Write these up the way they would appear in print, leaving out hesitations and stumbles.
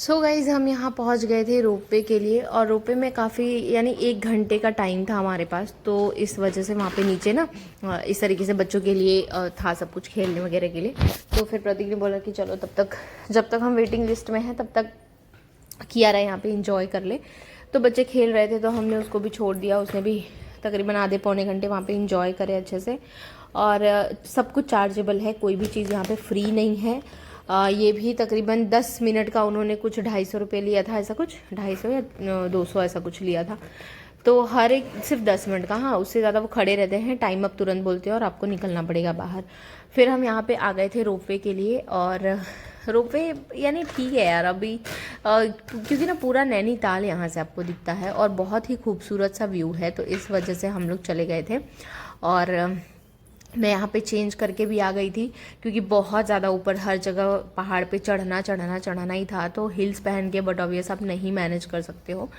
So guys हम यहाँ पहुँच गए थे रोपवे के लिए और रोपवे में काफ़ी यानी 1 घंटे का टाइम था हमारे पास। तो इस वजह से वहाँ पे नीचे ना इस तरीके से बच्चों के लिए था सब कुछ खेलने वगैरह के लिए। तो फिर प्रतीक ने बोला कि चलो तब तक जब तक हम वेटिंग लिस्ट में हैं तब तक कियारा यहाँ पे इंजॉय कर ले। तो बच्चे खेल रहे थे तो हमने उसको भी छोड़ दिया। उसने भी तकरीबन आधे पौने घंटे वहाँ पे इंजॉय करे अच्छे से। और सब कुछ चार्जेबल है, कोई भी चीज़ यहाँ पे फ्री नहीं है। ये भी तकरीबन 10 मिनट का उन्होंने कुछ 250 रुपये लिया था, ऐसा कुछ 250 या 200 ऐसा कुछ लिया था। तो हर एक सिर्फ 10 मिनट का, हाँ उससे ज़्यादा वो खड़े रहते हैं, टाइम अप तुरंत बोलते हैं और आपको निकलना पड़ेगा बाहर। फिर हम यहाँ पे आ गए थे रोपवे के लिए। और रोपवे यानी ठीक है यार अभी क्योंकि ना पूरा नैनीताल यहाँ से आपको दिखता है और बहुत ही खूबसूरत सा व्यू है। तो इस वजह से हम लोग चले गए थे। और मैं यहाँ पे चेंज करके भी आ गई थी क्योंकि बहुत ज़्यादा ऊपर हर जगह पहाड़ पे चढ़ना ही था। तो हिल्स पहन के बट ऑब्वियस आप नहीं मैनेज कर सकते हो।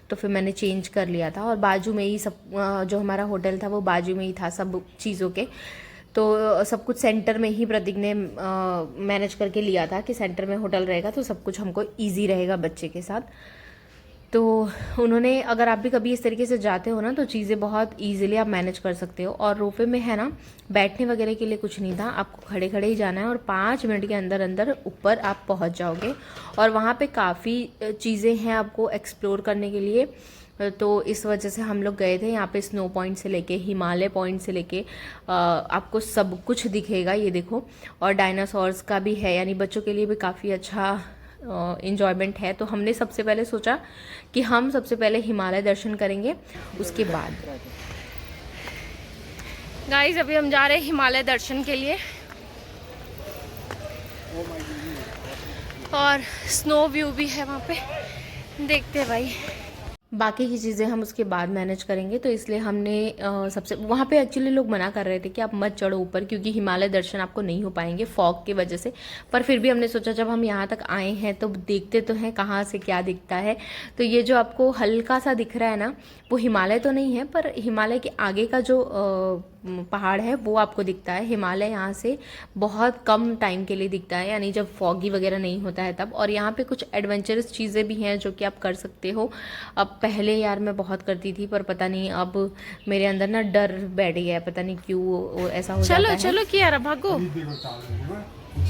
तो फिर मैंने चेंज कर लिया था और बाजू में ही सब जो हमारा होटल था वो बाजू में ही था सब चीज़ों के। तो सब कुछ सेंटर में ही प्रतीक ने मैनेज करके लिया था कि सेंटर में होटल रहेगा तो सब कुछ हमको ईजी रहेगा बच्चे के साथ। तो उन्होंने, अगर आप भी कभी इस तरीके से जाते हो ना तो चीज़ें बहुत इजीली आप मैनेज कर सकते हो। और रोपवे में है ना बैठने वगैरह के लिए कुछ नहीं था, आपको खड़े खड़े ही जाना है और 5 मिनट के अंदर अंदर ऊपर आप पहुंच जाओगे। और वहाँ पे काफ़ी चीज़ें हैं आपको एक्सप्लोर करने के लिए। तो इस वजह से हम लोग गए थे। यहाँ पे स्नो पॉइंट से लेके हिमालय पॉइंट से लेके आपको सब कुछ दिखेगा, ये देखो। और डायनासोर्स का भी है, यानी बच्चों के लिए भी काफ़ी अच्छा इंजॉयमेंट है। तो हमने सबसे पहले सोचा कि हम सबसे पहले हिमालय दर्शन करेंगे, उसके बाद गाइस अभी हम जा रहे हैं हिमालय दर्शन के लिए। और स्नो व्यू भी है वहाँ पे, देखते हैं भाई। बाकी की चीज़ें हम उसके बाद मैनेज करेंगे। तो इसलिए हमने सबसे वहाँ पे एक्चुअली लोग मना कर रहे थे कि आप मत चढ़ो ऊपर क्योंकि हिमालय दर्शन आपको नहीं हो पाएंगे फॉग की वजह से। पर फिर भी हमने सोचा जब हम यहाँ तक आए हैं तो देखते तो हैं कहाँ से क्या दिखता है। तो ये जो आपको हल्का सा दिख रहा है ना वो हिमालय तो नहीं है, पर हिमालय के आगे का जो पहाड़ है वो आपको दिखता है। हिमालय यहाँ से बहुत कम टाइम के लिए दिखता है, यानी जब फॉगी वगैरह नहीं होता है तब। और यहाँ पे कुछ एडवेंचरस चीज़ें भी हैं जो कि आप कर सकते हो। अब पहले यार मैं बहुत करती थी पर पता नहीं अब मेरे अंदर ना डर बैठ गया है, पता नहीं क्यों ऐसा हो जाता है। चलो कियारा भागो,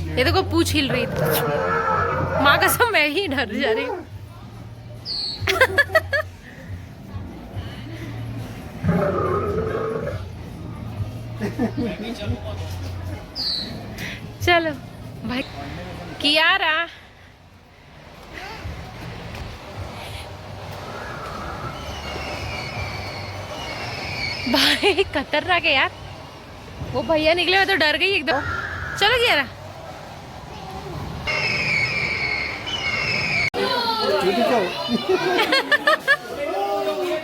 ये देखो पूछ हिल रही थी, माँ कसम मैं ही डर जा रही हूँ। चलो भाई कियारा, भाई खतरनाक है यार। वो भैया निकले मैं तो डर गई एकदम। चलो कियारा।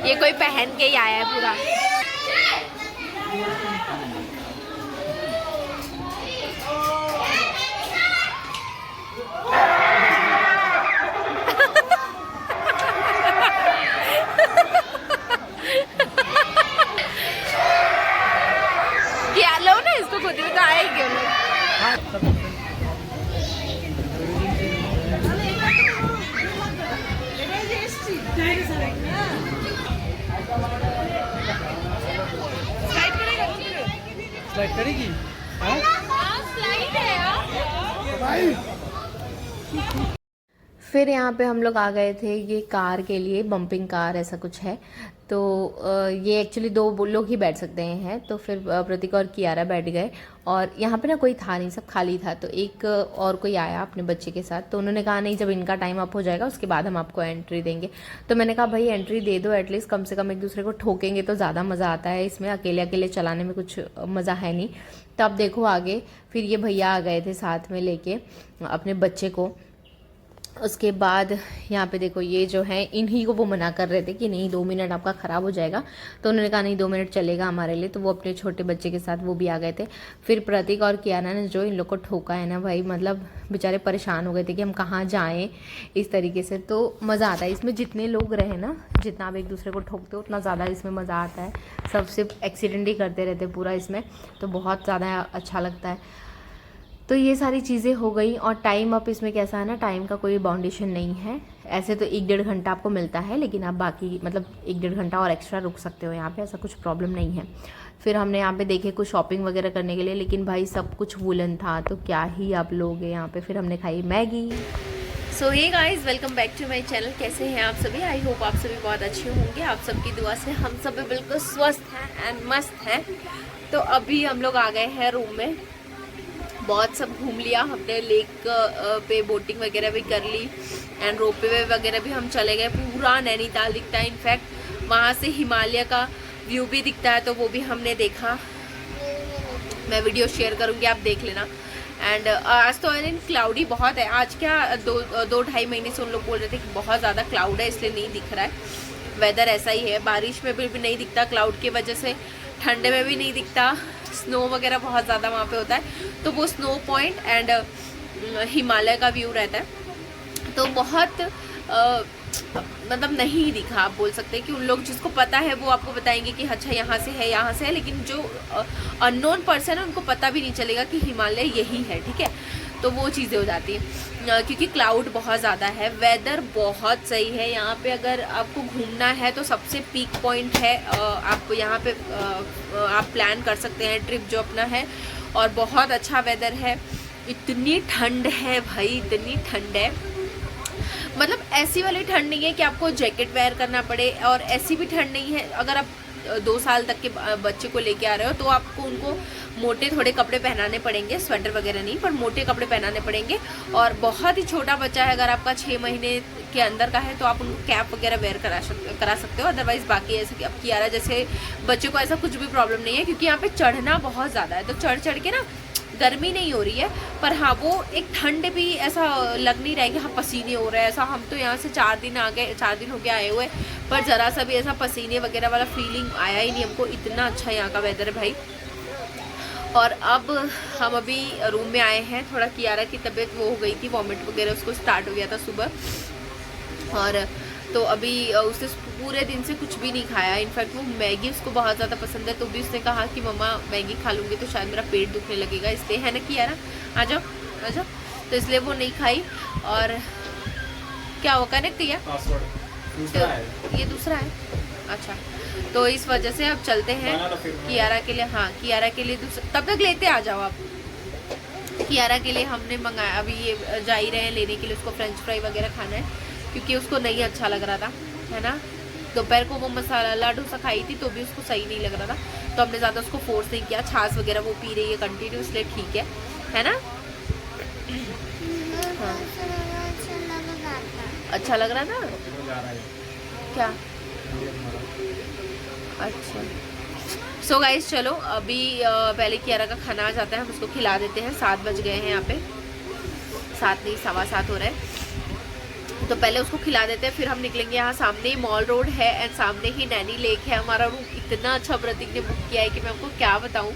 ये कोई पहन के ही आया है पूरा। क्या लो ना इसको खुद में तो आया ही क्यों नहीं। स्लाइड करेगी? फिर यहाँ पे हम लोग आ गए थे ये कार के लिए, बम्पिंग कार ऐसा कुछ है। तो ये एक्चुअली 2 लोग ही बैठ सकते हैं। तो फिर प्रतीक और कियारा बैठ गए और यहाँ पे ना कोई था नहीं, सब खाली था। तो एक और कोई आया अपने बच्चे के साथ, तो उन्होंने कहा नहीं जब इनका टाइम अप हो जाएगा उसके बाद हम आपको एंट्री देंगे। तो मैंने कहा भाई एंट्री दे दो एटलीस्ट, कम से कम एक दूसरे को ठोकेंगे तो ज़्यादा मज़ा आता है, इसमें अकेले अकेले चलाने में कुछ मज़ा है नहीं। तो अब देखो आगे फिर ये भैया आ गए थे साथ में लेके अपने बच्चे को। उसके बाद यहाँ पे देखो ये जो है इन्हीं को वो मना कर रहे थे कि नहीं 2 मिनट आपका ख़राब हो जाएगा। तो उन्होंने कहा नहीं 2 मिनट चलेगा हमारे लिए। तो वो अपने छोटे बच्चे के साथ वो भी आ गए थे। फिर प्रतीक और कियारा ने जो इन लोग को ठोका है ना भाई, मतलब बेचारे परेशान हो गए थे कि हम कहाँ जाएँ इस तरीके से। तो मज़ा आता है इसमें, जितने लोग रहे ना, जितना आप एक दूसरे को ठोकते हो उतना ज़्यादा इसमें मज़ा आता है। सब सिर्फ एक्सीडेंट ही करते रहते पूरा इसमें, तो बहुत ज़्यादा अच्छा लगता है। तो ये सारी चीज़ें हो गई। और टाइम अप इसमें कैसा है ना, टाइम का कोई बाउंडेशन नहीं है। ऐसे तो 1-1.5 घंटा आपको मिलता है, लेकिन आप बाकी मतलब 1-1.5 घंटा और एक्स्ट्रा रुक सकते हो यहाँ पे, ऐसा कुछ प्रॉब्लम नहीं है। फिर हमने यहाँ पे देखे कुछ शॉपिंग वगैरह करने के लिए, लेकिन भाई सब कुछ वूलन था तो क्या ही आप लोगे यहाँ पे। फिर हमने खाई Maggi. So hey guys, welcome back to my channel. कैसे हैं आप सभी? आई होप आप सभी बहुत अच्छे होंगे। आप सबकी दुआ से हम सब भी बिल्कुल स्वस्थ हैं एंड मस्त हैं। तो अभी हम लोग आ गए हैं रूम में। बहुत सब घूम लिया हमने, लेक पे बोटिंग वगैरह भी कर ली एंड रोपवे वगैरह भी हम चले गए। पूरा नैनीताल दिखता है, इनफैक्ट वहाँ से हिमालय का व्यू भी दिखता है, तो वो भी हमने देखा। मैं वीडियो शेयर करूँगी, आप देख लेना। एंड आज तो दिन क्लाउडी बहुत है। आज क्या 2-2.5 महीने से उन लोग बोल रहे थे कि बहुत ज़्यादा क्लाउड है, इसलिए नहीं दिख रहा है। वेदर ऐसा ही है, बारिश में भी नहीं दिखता क्लाउड की वजह से, ठंडे में भी नहीं दिखता। स्नो वगैरह बहुत ज़्यादा वहाँ पे होता है, तो वो स्नो पॉइंट एंड हिमालय का व्यू रहता है। तो बहुत मतलब नहीं दिखा। आप बोल सकते हैं कि उन लोग जिसको पता है वो आपको बताएंगे कि अच्छा यहाँ से है, यहाँ से है, लेकिन जो अननोन पर्सन है उनको पता भी नहीं चलेगा कि हिमालय यही है, ठीक है। तो वो चीज़ें हो जाती हैं क्योंकि क्लाउड बहुत ज़्यादा है। वेदर बहुत सही है यहाँ पे। अगर आपको घूमना है तो सबसे पीक पॉइंट है, आप यहाँ पे आप प्लान कर सकते हैं ट्रिप जो अपना है। और बहुत अच्छा वेदर है। इतनी ठंड है भाई, इतनी ठंड है, मतलब ऐसी वाली ठंड नहीं है कि आपको जैकेट वेयर करना पड़े, और ऐसी भी ठंड नहीं है अगर आप 2 साल तक के बच्चे को लेके आ रहे हो तो आपको उनको मोटे थोड़े कपड़े पहनाने पड़ेंगे, स्वेटर वगैरह नहीं, पर मोटे कपड़े पहनाने पड़ेंगे। और बहुत ही छोटा बच्चा है, अगर आपका 6 महीने के अंदर का है तो आप उनको कैप वगैरह वेयर करा सकते हो। अदरवाइज़ बाकी ऐसे कि अब कियारा जैसे बच्चे को ऐसा कुछ भी प्रॉब्लम नहीं है, क्योंकि यहाँ पे चढ़ना बहुत ज़्यादा है, तो चढ़ के ना गर्मी नहीं हो रही है, पर हाँ वो एक ठंड भी ऐसा लग नहीं रहा है कि हाँ पसीने हो रहे हैं ऐसा। हम तो यहाँ से 4 दिन हो गया आए हुए, पर ज़रा सा भी ऐसा पसीने वगैरह वाला फीलिंग आया ही नहीं हमको। इतना अच्छा यहाँ का वेदर है भाई। और अब हम अभी रूम में आए हैं। थोड़ा कियारा की तबीयत वो हो गई थी, वॉमिट वगैरह उसको स्टार्ट हो गया था सुबह, और तो अभी उसने पूरे दिन से कुछ भी नहीं खाया। इनफैक्ट वो मैगी उसको बहुत ज़्यादा पसंद है, तो भी उसने कहा कि मम्मा मैगी खा लूँगी तो शायद मेरा पेट दुखने लगेगा, इसलिए, है ना कियारा, आ जाओ आ जाओ। तो इसलिए वो नहीं खाई। और क्या वो कनेक्ट किया, ये दूसरा है, अच्छा। तो इस वजह से अब चलते हैं कियारा के लिए। हाँ कियारा के लिए तब तक लेते आ जाओ आप। कियारा के लिए हमने मंगाया, अभी ये जा ही रहे हैं लेने के लिए। उसको फ्रेंच फ्राई वगैरह खाना है क्योंकि उसको नहीं अच्छा लग रहा था, है ना। दोपहर को वो मसाला डोसा खाई थी तो भी उसको सही नहीं लग रहा था, तो हमने ज़्यादा उसको फोर्स नहीं किया। छाछ वगैरह वो पी रही है कंटिन्यू, इसलिए ठीक है ना। हाँ अच्छा लग रहा था क्या, अच्छा। सो गाइस चलो अभी पहले कियारा का खाना आ जाता है, हम उसको खिला देते हैं। 7 बज गए हैं यहाँ पे, 7 नहीं 7:15 हो रहा है, तो पहले उसको खिला देते हैं, फिर हम निकलेंगे। यहाँ सामने ही मॉल रोड है एंड सामने ही नैनी लेक है। हमारा रूम इतना अच्छा प्रतीक ने बुक किया है कि मैं आपको क्या बताऊँ।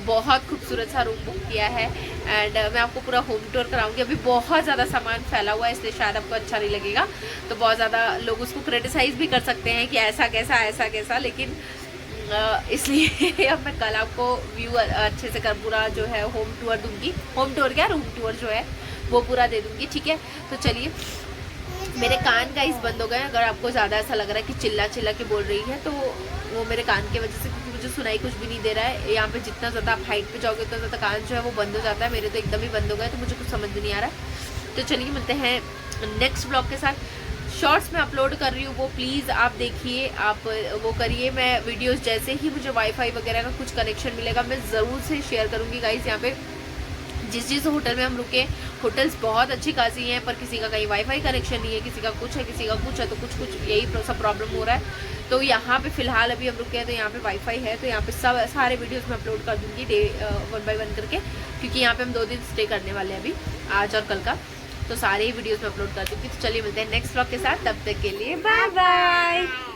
बहुत खूबसूरत सा रूम बुक किया है एंड मैं आपको पूरा होम टूर कराऊंगी। अभी बहुत ज़्यादा सामान फैला हुआ है, इसलिए शायद आपको अच्छा नहीं लगेगा। तो बहुत ज़्यादा लोग उसको क्रिटिसाइज़ भी कर सकते हैं कि ऐसा कैसा, लेकिन इसलिए अब मैं कल आपको व्यू अच्छे से पूरा जो है होम टूर दूंगी। होम टूर क्या, रूम टूर जो है वो पूरा दे दूंगी, ठीक है। तो चलिए, मेरे कान गाइस बंद हो गए। अगर आपको ज़्यादा ऐसा लग रहा है कि चिल्ला के बोल रही है तो वो मेरे कान की वजह से, क्योंकि मुझे सुनाई कुछ भी नहीं दे रहा है। यहाँ पे जितना ज़्यादा आप हाइट पे जाओगे उतना ज़्यादा कान जो है वो बंद हो जाता है। मेरे तो एकदम ही बंद हो गए, तो मुझे कुछ समझ नहीं आ रहा है। तो चलिए मिलते हैं नेक्स्ट ब्लॉग के साथ। शॉर्ट्स में अपलोड कर रही हूँ, वो प्लीज़ आप देखिए, आप वो करिए। मैं वीडियोज़ जैसे ही मुझे वाईफाई वगैरह का कुछ कनेक्शन मिलेगा मैं ज़रूर से शेयर करूँगी गाइस। यहाँ पे जिस होटल में हम रुके, होटल्स बहुत अच्छी खासी हैं, पर किसी का कहीं वाईफाई कनेक्शन नहीं है, किसी का कुछ है, किसी का कुछ है, तो कुछ यही सब प्रॉब्लम हो रहा है। तो यहाँ पे फ़िलहाल अभी हम रुके हैं तो यहाँ पे वाईफाई है, तो यहाँ पे सारे वीडियोस मैं अपलोड कर दूँगी 1 by 1 करके, क्योंकि यहाँ पे हम 2 दिन स्टे करने वाले हैं अभी, आज और कल का। तो सारे ही वीडियोस में अपलोड कर दूँगी। तो चलिए मिलते हैं नेक्स्ट व्लॉग के साथ, तब तक के लिए बाय बाय।